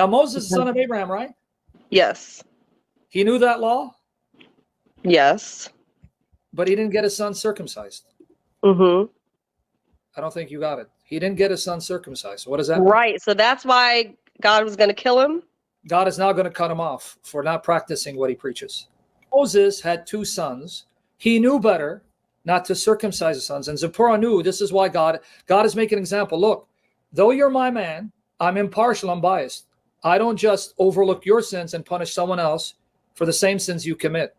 Now, Moses is the son of Abraham, right? Yes. He knew that law, Yes. but he didn't get his son circumcised. Mm-hmm. I don't think you got it. He didn't get his son circumcised. What does that mean? Right. So that's why God was going to kill him? God is now going to cut him off for not practicing what he preaches. Moses had 2 sons. He knew better not to circumcise his sons. And Zipporah knew this is why God is making an example. Look, though you're my man, I'm impartial, I'm biased. I don't just overlook your sins and punish someone else for the same sins you commit.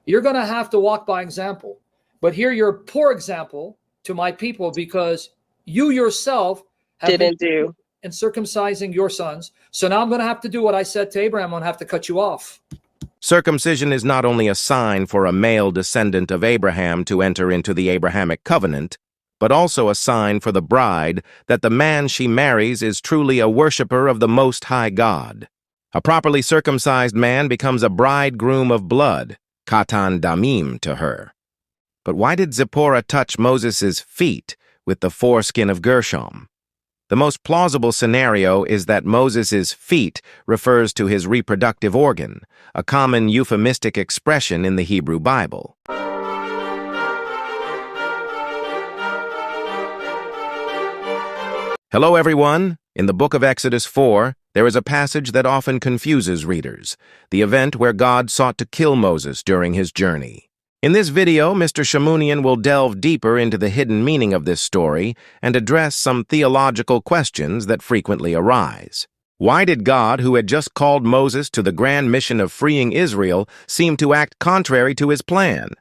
You're going to have to walk by example. But here you're a poor example to my people because you yourself didn't do in circumcising your sons. So now I'm going to have to do what I said to Abraham. I'm going to have to cut you off. Circumcision is not only a sign for a male descendant of Abraham to enter into the Abrahamic covenant, but also a sign for the bride that the man she marries is truly a worshiper of the Most High God. A properly circumcised man becomes a bridegroom of blood, katan damim, to her. But why did Zipporah touch Moses' feet with the foreskin of Gershom? The most plausible scenario is that Moses' feet refers to his reproductive organ, a common euphemistic expression in the Hebrew Bible. Hello, everyone. In the book of Exodus 4, there is a passage that often confuses readers, the event where God sought to kill Moses during his journey. In this video, Mr. Shamounian will delve deeper into the hidden meaning of this story and address some theological questions that frequently arise. Why did God, who had just called Moses to the grand mission of freeing Israel, seem to act contrary to his plan?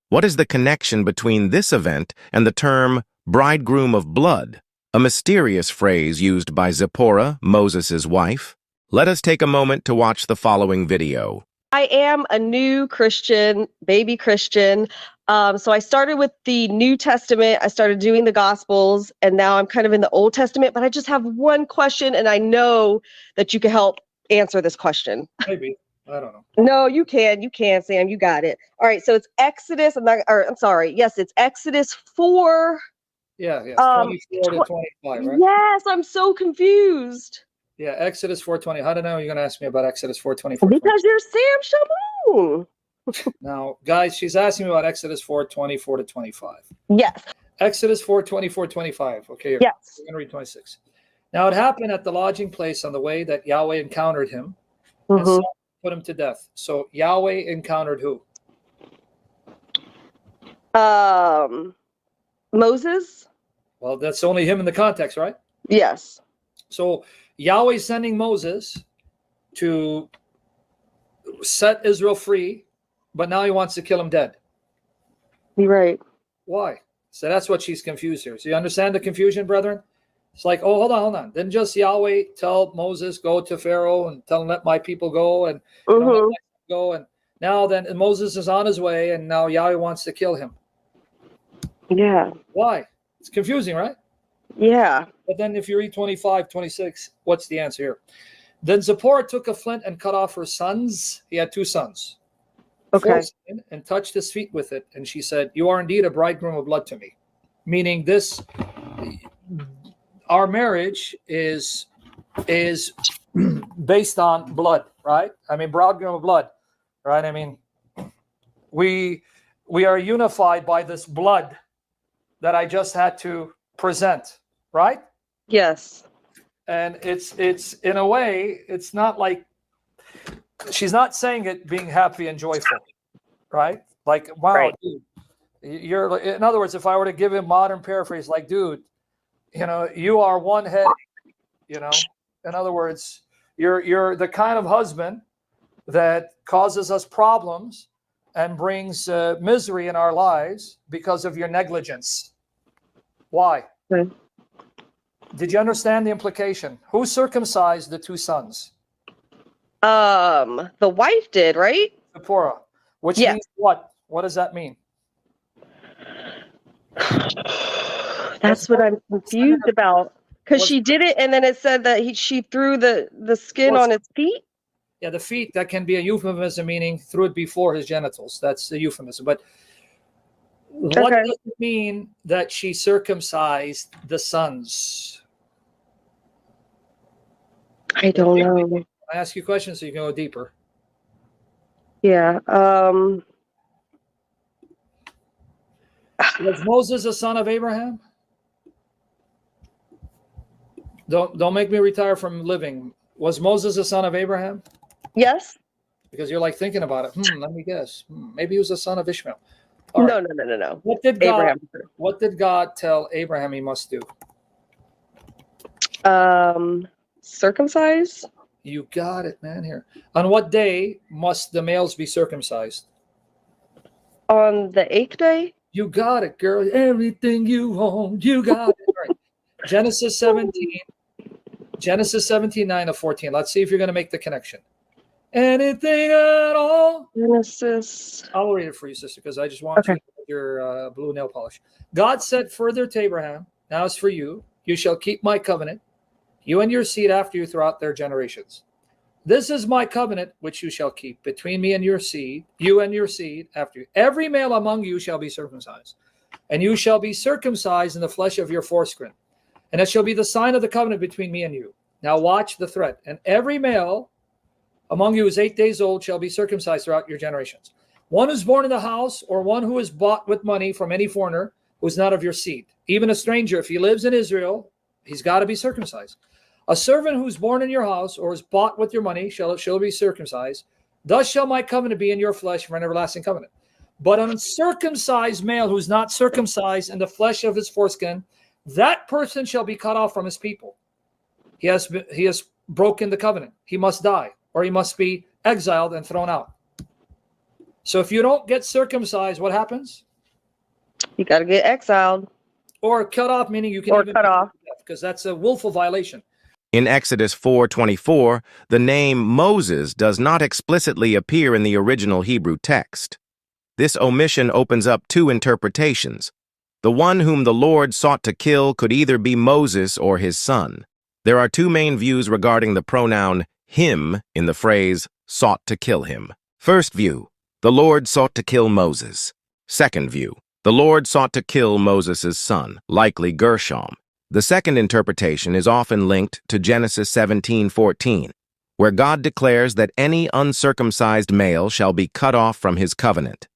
What is the connection between this event and the term bridegroom of blood, a mysterious phrase used by Zipporah, Moses' wife? Let us take a moment to watch the following video. I am a new Christian, baby Christian. So I started with the New Testament. I started doing the Gospels, and now I'm kind of in the Old Testament. But I just have one question, and I know that you can help answer this question. Maybe. I don't know. No, you can. You can, Sam. You got it. All right. So it's Exodus. I'm sorry. Yes, it's Exodus 4. Yeah. 24 to 25, right? Yes, I'm so confused. Yeah, Exodus 4:20. How do I know you're going to ask me about Exodus 4:24? Because you're Sam Shamoun. Now, guys, she's asking me about Exodus 4:24 to 25. Yes. Exodus 4:24, 25. Okay, yes. We're going to read 26. Now, it happened at the lodging place on the way that Yahweh encountered him and sought to put him to death. So Yahweh encountered who? Moses. Well, that's only him in the context, right? Yes. So Yahweh sending Moses to set Israel free, but now he wants to kill him dead. Right. Why? So that's what she's confused here. So you understand the confusion, brethren? It's like, oh, hold on. Didn't just Yahweh tell Moses, go to Pharaoh and tell him, let my people go, and go, and now then Moses is on his way, and now Yahweh wants to kill him. Yeah. Why? It's confusing, right? Yeah. But then if you read 25, 26, what's the answer here? Then Zipporah took a flint and cut off her sons. He had 2 sons. Okay. And touched his feet with it. And she said, you are indeed a bridegroom of blood to me. Meaning this, our marriage is based on blood, right? I mean, bridegroom of blood, right? I mean, we are unified by this blood that I just had to present, right? Yes. And it's in a way, it's not like she's not saying it being happy and joyful, right? Like, wow, right. Dude, you're, in other words, if I were to give him modern paraphrase, like, dude, you are one head, in other words, you're the kind of husband that causes us problems and brings misery in our lives because of your negligence. Why? Okay. Did you understand the implication? Who circumcised the 2 sons? The wife did, right? Zipporah. Which means what? What does that mean? That's what I'm confused about. Because she did it, and then it said that she threw the skin on his feet. Yeah, the feet, that can be a euphemism, meaning threw it before his genitals. That's a euphemism. But what does it mean that she circumcised the sons? I don't know. I ask you questions so you can go deeper. Yeah. Was Moses a son of Abraham? Don't make me retire from living. Was Moses a son of Abraham? Yes. Because you're like thinking about it. Let me guess. Maybe he was a son of Ishmael. All No, right. no. What did Abraham. What did God tell Abraham he must do? Circumcise? You got it, man. Here. On what day must the males be circumcised? On the 8th day? You got it, girl. Everything you own, you got it. All right. Genesis 17, 9-14. Let's see if you're going to make the connection. Anything at all? Genesis. I'll read it for you, sister, because I just want you to put your blue nail polish. God said further to Abraham, now as for you, you shall keep my covenant, you and your seed after you throughout their generations. This is my covenant which you shall keep between me and your seed, you and your seed after you. Every male among you shall be circumcised, and you shall be circumcised in the flesh of your foreskin. And it shall be the sign of the covenant between me and you. Now watch the threat. And every male among you who is 8 days old shall be circumcised throughout your generations. One who's born in the house, or one who is bought with money from any foreigner who is not of your seed. Even a stranger, if he lives in Israel, he's got to be circumcised. A servant who's born in your house or is bought with your money shall be circumcised. Thus shall my covenant be in your flesh for an everlasting covenant. But an uncircumcised male who's not circumcised in the flesh of his foreskin, that person shall be cut off from his people. He has broken the covenant. He must die, or he must be exiled and thrown out. So if you don't get circumcised, what happens? You got to get exiled. Or cut off, meaning you can or cut off, because that's a willful violation. In Exodus 4:24, the name Moses does not explicitly appear in the original Hebrew text. This omission opens up two interpretations. The one whom the Lord sought to kill could either be Moses or his son. There are two main views regarding the pronoun him in the phrase sought to kill him. First view, the Lord sought to kill Moses. Second view, the Lord sought to kill Moses' son, likely Gershom. The second interpretation is often linked to Genesis 17:14, where God declares that any uncircumcised male shall be cut off from his covenant.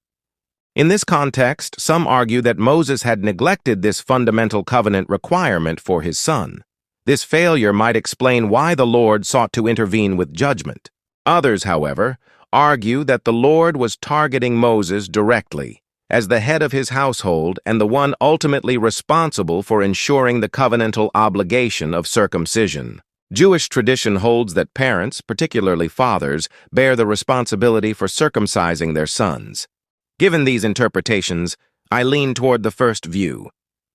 In this context, some argue that Moses had neglected this fundamental covenant requirement for his son. This failure might explain why the Lord sought to intervene with judgment. Others, however, argue that the Lord was targeting Moses directly, as the head of his household and the one ultimately responsible for ensuring the covenantal obligation of circumcision. Jewish tradition holds that parents, particularly fathers, bear the responsibility for circumcising their sons. Given these interpretations, I lean toward the first view,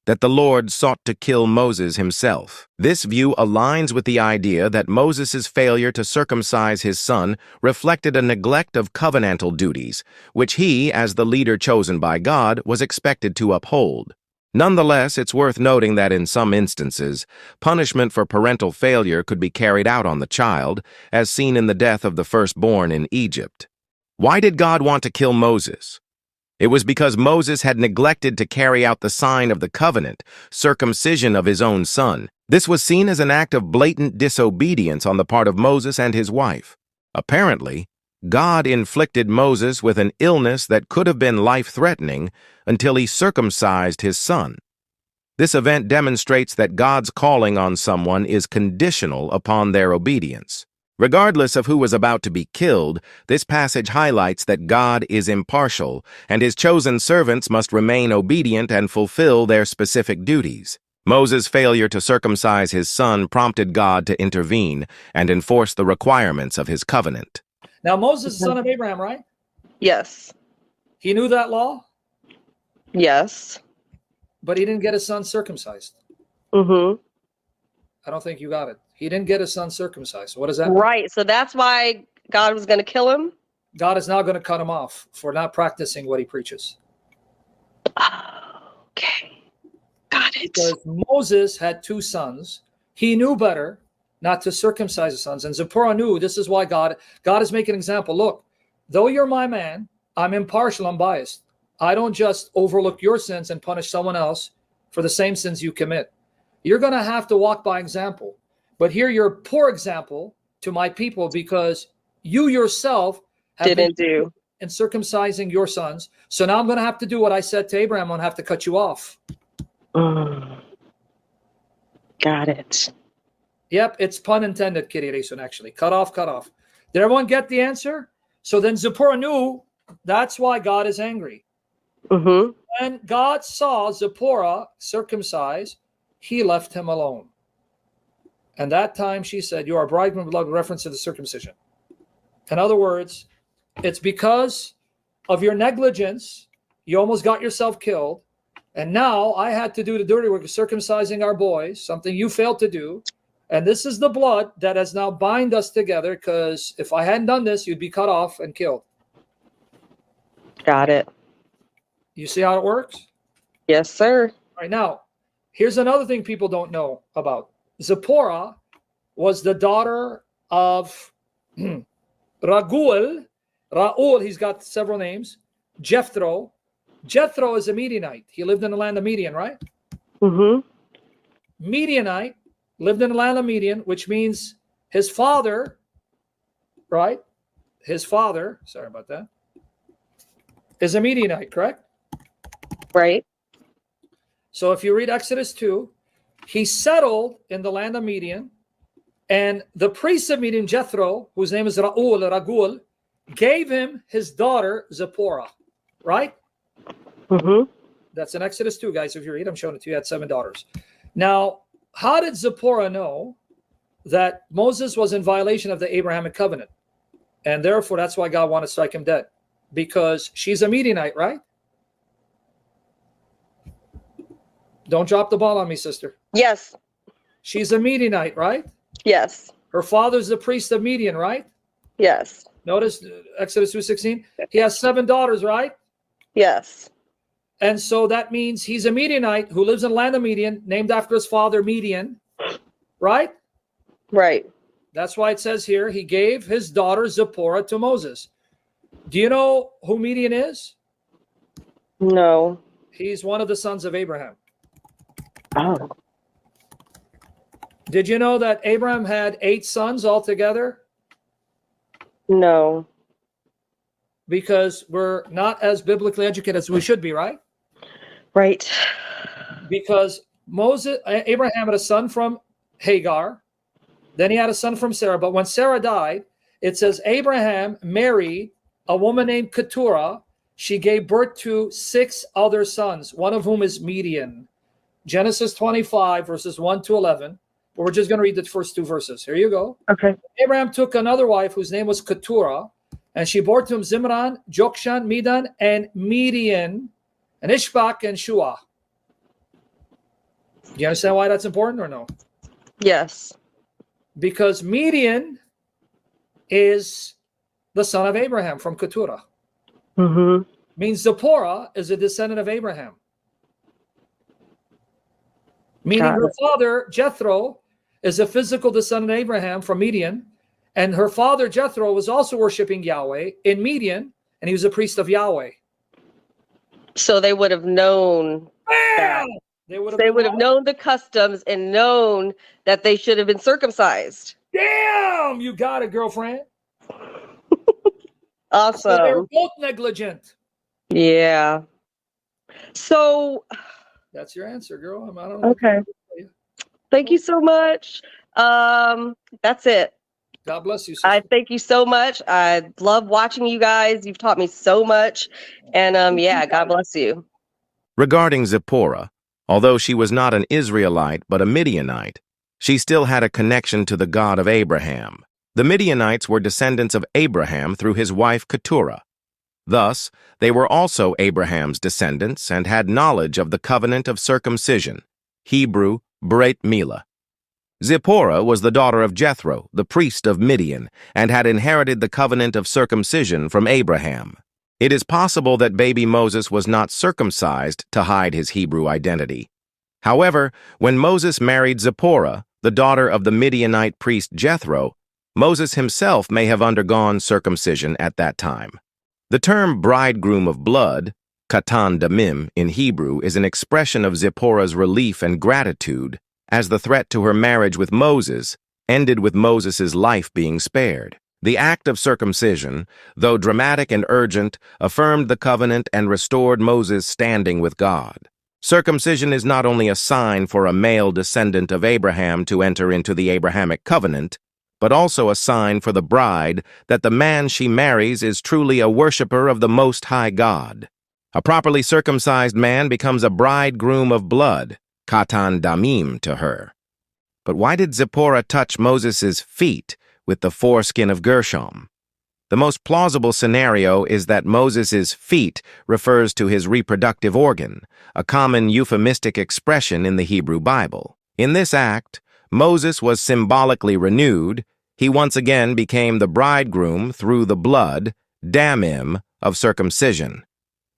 that the Lord sought to kill Moses himself. This view aligns with the idea that Moses' failure to circumcise his son reflected a neglect of covenantal duties, which he, as the leader chosen by God, was expected to uphold. Nonetheless, it's worth noting that in some instances, punishment for parental failure could be carried out on the child, as seen in the death of the firstborn in Egypt. Why did God want to kill Moses? It was because Moses had neglected to carry out the sign of the covenant, circumcision of his own son. This was seen as an act of blatant disobedience on the part of Moses and his wife. Apparently, God inflicted Moses with an illness that could have been life-threatening until he circumcised his son. This event demonstrates that God's calling on someone is conditional upon their obedience. Regardless of who was about to be killed, this passage highlights that God is impartial, and his chosen servants must remain obedient and fulfill their specific duties. Moses' failure to circumcise his son prompted God to intervene and enforce the requirements of his covenant. Now, Moses is the son of Abraham, right? Yes. He knew that law, Yes. but he didn't get his son circumcised. Mm-hmm. I don't think you got it. He didn't get his son circumcised. What does that mean? Right. So that's why God was going to kill him? God is now going to cut him off for not practicing what he preaches. Okay. Got it. Because Moses had two sons. He knew better not to circumcise his sons. And Zipporah knew this is why God is making an example. Look, though you're my man, I'm impartial, I'm biased. I don't just overlook your sins and punish someone else for the same sins you commit. You're going to have to walk by example. But here you're a poor example to my people because you yourself have Didn't been do. and circumcising your sons. So now I'm going to have to do what I said to Abraham. I'm going to have to cut you off. Got it. Yep, it's pun intended, Kitty Rayson, actually. Cut off, cut off. Did everyone get the answer? So then Zipporah knew that's why God is angry. Mm-hmm. When God saw Zipporah circumcised, he left him alone. And that time she said, you are a bridegroom, beloved, reference to the circumcision. In other words, it's because of your negligence, you almost got yourself killed. And now I had to do the dirty work of circumcising our boys, something you failed to do. And this is the blood that has now bind us together, because if I hadn't done this, you'd be cut off and killed. Got it. You see how it works? Yes, sir. All right, now, here's another thing people don't know about. Zipporah was the daughter of Raguel. Raul, he's got several names. Jethro. Jethro is a Midianite. He lived in the land of Midian, right? Mm-hmm. Midianite lived in the land of Midian, which means his father, right? His father, sorry about that, is a Midianite, correct? Right. So if you read Exodus 2, he settled in the land of Midian, and the priest of Midian, Jethro, whose name is Raguel, gave him his daughter, Zipporah, right? Mm-hmm. That's in Exodus 2, guys. If you read, I'm showing it to you. He had 7 daughters. Now, how did Zipporah know that Moses was in violation of the Abrahamic covenant? And therefore, that's why God wanted to strike him dead. Because she's a Midianite, right? Don't drop the ball on me, sister. Yes. She's a Midianite, right? Yes. Her father's the priest of Midian, right? Yes. Notice Exodus 2:16. He has 7 daughters, right? Yes. And so that means he's a Midianite who lives in the land of Midian, named after his father, Midian, right? Right. That's why it says here, he gave his daughter Zipporah to Moses. Do you know who Midian is? No. He's one of the sons of Abraham. Oh. Did you know that Abraham had 8 sons altogether? No. Because we're not as biblically educated as we should be, right? Right. Because Abraham had a son from Hagar. Then he had a son from Sarah. But when Sarah died, it says Abraham married a woman named Keturah. She gave birth to 6 other sons, one of whom is Midian. Genesis 25, verses 1 to 11. But we're just going to read the first 2 verses. Here you go. Okay. Abraham took another wife whose name was Keturah, and she bore to him Zimran, Jokshan, Medan, and Midian, and Ishbak, and Shua. Do you understand why that's important or no? Yes. Because Midian is the son of Abraham from Keturah. Mm-hmm. Means Zipporah is a descendant of Abraham. Meaning her father, Jethro, is a physical descendant of Abraham from Midian. And her father, Jethro, was also worshiping Yahweh in Midian, and he was a priest of Yahweh. So they would have known that. They would have known the customs and known that they should have been circumcised. Damn, you got it, girlfriend. Awesome. So they were both negligent. Yeah. So that's your answer, girl. I don't know. Okay. Thank you so much. That's it. God bless you, sister. I thank you so much. I love watching you guys. You've taught me so much. And yeah, God bless you. Regarding Zipporah, although she was not an Israelite but a Midianite, she still had a connection to the God of Abraham. The Midianites were descendants of Abraham through his wife Keturah. Thus, they were also Abraham's descendants and had knowledge of the covenant of circumcision, Hebrew, Brit Milah. Zipporah was the daughter of Jethro, the priest of Midian, and had inherited the covenant of circumcision from Abraham. It is possible that baby Moses was not circumcised to hide his Hebrew identity. However, when Moses married Zipporah, the daughter of the Midianite priest Jethro, Moses himself may have undergone circumcision at that time. The term bridegroom of blood, katan damim in Hebrew, is an expression of Zipporah's relief and gratitude as the threat to her marriage with Moses ended with Moses' life being spared. The act of circumcision, though dramatic and urgent, affirmed the covenant and restored Moses' standing with God. Circumcision is not only a sign for a male descendant of Abraham to enter into the Abrahamic covenant, but also a sign for the bride that the man she marries is truly a worshiper of the Most High God. A properly circumcised man becomes a bridegroom of blood, katan damim, to her. But why did Zipporah touch Moses' feet with the foreskin of Gershom? The most plausible scenario is that Moses' feet refers to his reproductive organ, a common euphemistic expression in the Hebrew Bible. In this act, Moses was symbolically renewed. He once again became the bridegroom through the blood, damim, of circumcision.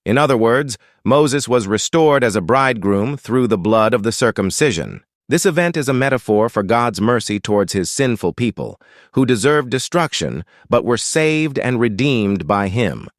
In other words, Moses was restored as a bridegroom through the blood of the circumcision. This event is a metaphor for God's mercy towards his sinful people, who deserved destruction but were saved and redeemed by him.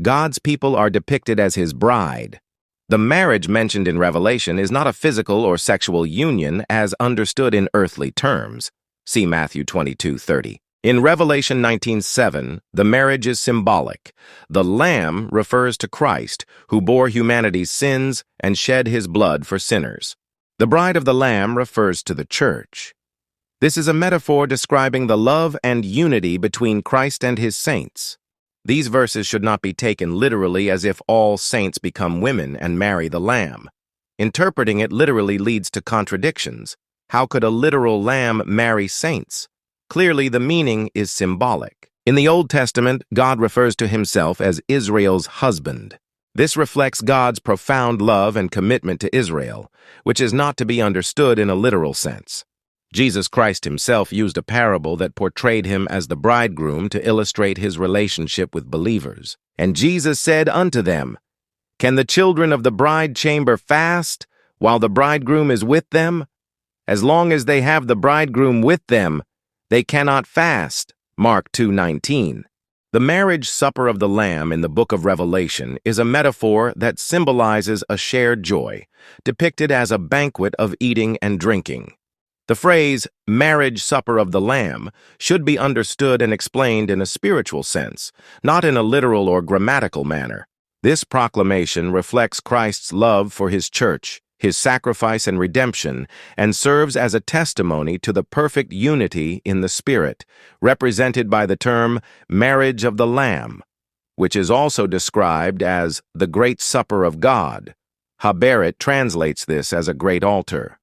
God's people are depicted as his bride. The marriage mentioned in Revelation is not a physical or sexual union as understood in earthly terms. See Matthew 22:30. In Revelation 19:7, the marriage is symbolic. The Lamb refers to Christ, who bore humanity's sins and shed his blood for sinners. The bride of the Lamb refers to the church. This is a metaphor describing the love and unity between Christ and his saints. These verses should not be taken literally as if all saints become women and marry the Lamb. Interpreting it literally leads to contradictions. How could a literal lamb marry saints? Clearly, the meaning is symbolic. In the Old Testament, God refers to himself as Israel's husband. This reflects God's profound love and commitment to Israel, which is not to be understood in a literal sense. Jesus Christ himself used a parable that portrayed him as the bridegroom to illustrate his relationship with believers. And Jesus said unto them, "Can the children of the bride chamber fast while the bridegroom is with them? As long as they have the bridegroom with them, they cannot fast." Mark 2:19. The marriage supper of the Lamb in the book of Revelation is a metaphor that symbolizes a shared joy, depicted as a banquet of eating and drinking. The phrase, marriage supper of the Lamb, should be understood and explained in a spiritual sense, not in a literal or grammatical manner. This proclamation reflects Christ's love for his church, his sacrifice and redemption, and serves as a testimony to the perfect unity in the Spirit, represented by the term marriage of the Lamb, which is also described as the great supper of God. Haberet translates this as a great altar.